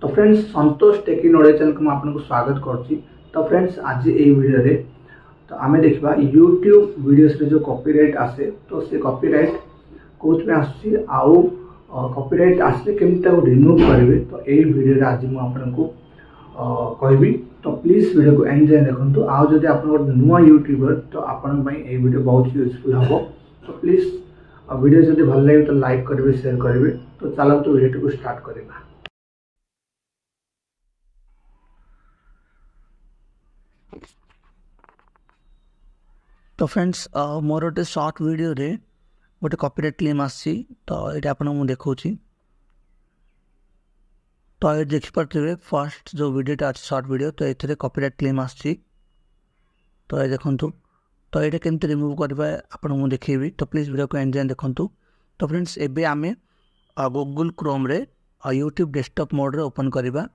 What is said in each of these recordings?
तो फ्रेंड्स संतोष टेकी knowledge channel को आपको स्वागत करुच्ची। तो फ्रेंड्स आज ये वीडियो रे तो आम देखा यूट्यूब वीडियोस रे जो कॉपीराइट आसे तो से कॉपीराइट कौन आसूसी आउ कॉपीराइट आसले केमती रिमूव करेंगे तो यही वीडियो आज मुझे कहबी। तो प्लीज वीडियो को एंड जाए देखो। आउ जब आप नुआ यूट्यूबर तो आपण वीडियो बहुत यूजफुल हम। तो प्लीज वीडियो जब भल लगे तो लाइक करेंगे शेयर करेंगे। तो चलो तो वीडियो को स्टार्ट करवा। तो फ्रेंड्स मोर गोटे शॉर्ट वीडियो रे गोटे कॉपीराइट क्लेम आसी। तो ये आपको देखा तो ये देखिपे फर्स्ट जो वीडियोटा अच्छे शॉर्ट वीडियो तो ये कॉपीराइट क्लेम आसी। तो ये देखूँ तो ये केमती रिमूव करवा आपको देखेबी। तो प्लीज वीडियो को एंड जाए देखूँ। तो फ्रेंड्स एबे आमे गूगल क्रोम रे यूट्यूब डेस्कटॉप मोड रे ओपन करवा।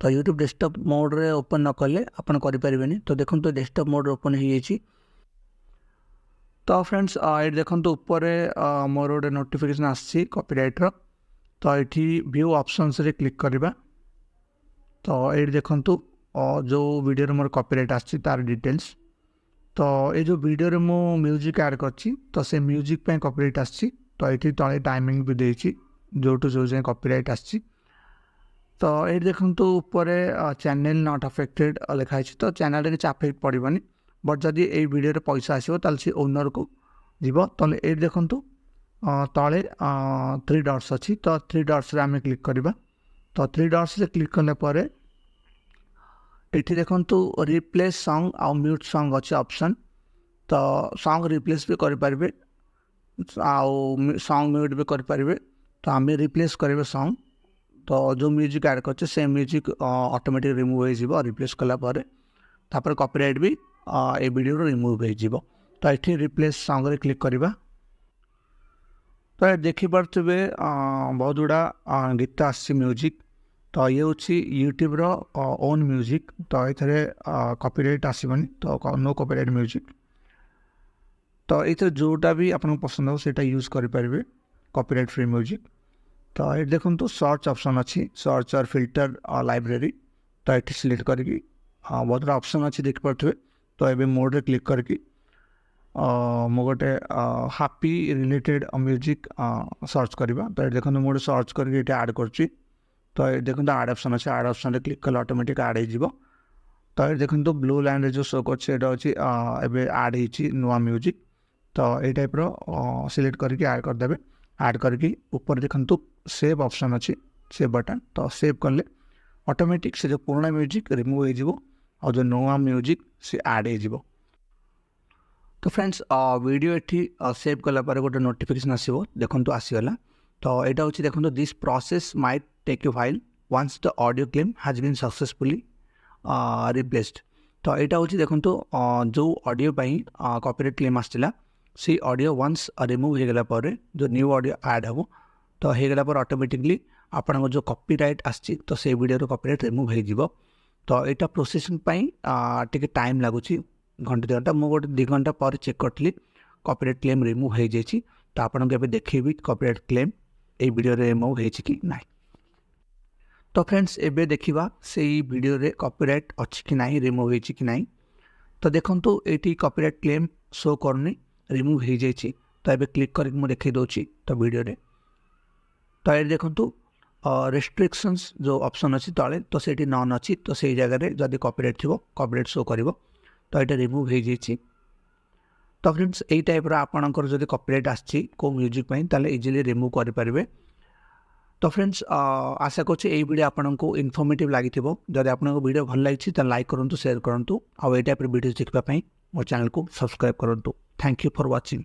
तो यूट्यूब डेस्कटॉप मोड रे ओपन न कले आपन करि परिबेनी। तो देखो तो डेस्कटॉप मोड ओपन हो जाइए। तो फ्रेंड्स ये देखो ऊपर मोर गोटे नोटिफिकेशन आसी कॉपीराइट रो। तो ये व्यू ऑप्शंस रे क्लिक करवा। तो ये देखो जो वीडियो मोर कॉपीराइट आसी तार डिटेल्स। तो ये जो वीडियो रे मो म्यूजिक ऐड करछि तो से म्यूजिक पे कॉपीराइट आसी। तो ये तले टाइमिंग भी देछि जोटू जो जाय कॉपीराइट आसी। तो ये देखो ऊपर चैनल नॉट अफेक्टेड लिखाई। तो चैनल किसी अफेक्ट पड़ोनी बट जदि ये वीडियो पैसा आसो तो सी ओनर को जीव। तो ये देखो तले 3 डॉट्स अच्छी। तो 3 डॉट्स आम क्लिक करवा। तो 3 डॉट्स क्लिक कलापर ये देखो रिप्लेस सॉन्ग आ म्यूट सॉन्ग अच्छे ऑप्शन। तो सॉन्ग रिप्लेस भी करें आउ सॉन्ग म्यूट भी करें। तो आम रिप्लेस करेंगे सॉन्ग। तो जो म्यूजिक ऐड करछे से म्यूजिक ऑटोमेटिक रिमूव हो रिप्लेस कलापर तापर कॉपीराइट भी ए वीडियो रिमूव हो। तो ये रिप्लेस सॉन्ग रे क्लिक करवा। तो ये देखिपे बहुत गुड़ा गीत आसी म्यूजिक। तो ये हूँ यूट्यूब रो ओन म्यूजिक। तो ये कॉपीराइट आसबनी। तो नो कॉपीराइट म्यूजिक। तो ये जोटा भी आपको पसंद हो सेटा यूज करें कॉपीराइट फ्री म्यूजिक। तो ये देखो तो सर्च ऑप्शन अच्छी सर्च और फिल्टर लाइब्रेरी। तो ये सिलेक्ट करके बहुत गुड़ा ऑप्शन अच्छी देखिपे। तो ये मोड रे क्लिक करके मो गोटे हैप्पी रिलेटेड म्यूजिक सर्च करवा। तो ये देखो मोटे सर्च करके ये ऐड कर। तो ये देखो आड ऑप्शन अच्छे आड ऑप्शन क्लिक कले ऑटोमेटिक ऐड हो। तो ये देखो ब्लू लाइन जो शो कर आड हो नुआ म्यूजिक। तो ये टाइप रो सिलेक्ट करके ऐड करदे। ऐड करके ऊपर देखो सेव ऑप्शन अच्छी सेव बटन। तो सेव कले ऑटोमेटिक से जो पुराना म्यूजिक रिमूव हो और जो नुआ म्यूजिक से ऐड हो। तो फ्रेंड्स वीडियो ये सेव कलापर गोटे नोटिफिकेशन आसो देखो आसीगला। तो यहाँ हूँ देखो this process might take you while once the audio claim has been successfully replaced. तो यहाँ हूँ देखो जो ऑडियो कॉपीराइट क्लेम आसला सी ऑडियो वंस रिमूव हो गला जो न्यू ऑडियो ऐड हम। तो हो गला ऑटोमेटिकली आपन जो कॉपीराइट आसी तो से वीडियो कॉपीराइट रिमूव हो। तो यहाँ प्रोसेसिंग टे टाइम लगुच घंटे 2 घंटा। मुझे गोटे 2 घंटा पर चेक करी कॉपीराइट क्लेम रिमूव हो जाए। तो आपको देखेबी कॉपीराइट क्लेम ये वीडियो रिमूव हो कि ना। तो फ्रेंड्स एबे देखिबा से वीडियो रे कॉपीराइट अच्छी कि ना रिमूव हो कि ना। तो देखो ये कॉपीराइट क्लेम शो करनी रिमूव हो जाए। तो ये क्लिक करके मुझे देखे दूसरी तो वीडियो रे। तो ये देखो रेस्ट्रिक्शंस जो ऑप्शन अच्छी तले तो से नॉन अच्छी। तो से जगह जब कॉपीराइट थी कॉपीराइट शो कर। तो ये रिमूव हो जाए। तो फ्रेंड्स यही टाइप आपंकर जब कॉपीराइट आसी को म्यूजिक ताले इजिली रिमूव करें। तो फ्रेंड्स आशा करुँच ये वीडियो आपको इनफॉर्मेटिव लगी। जब आपको वीडियो भल लगी तो लाइक करूँ शेयर करूँ। आउ टाइप वीडियो देखने मो चैनल को सब्सक्राइब करूँ। Thank you for watching.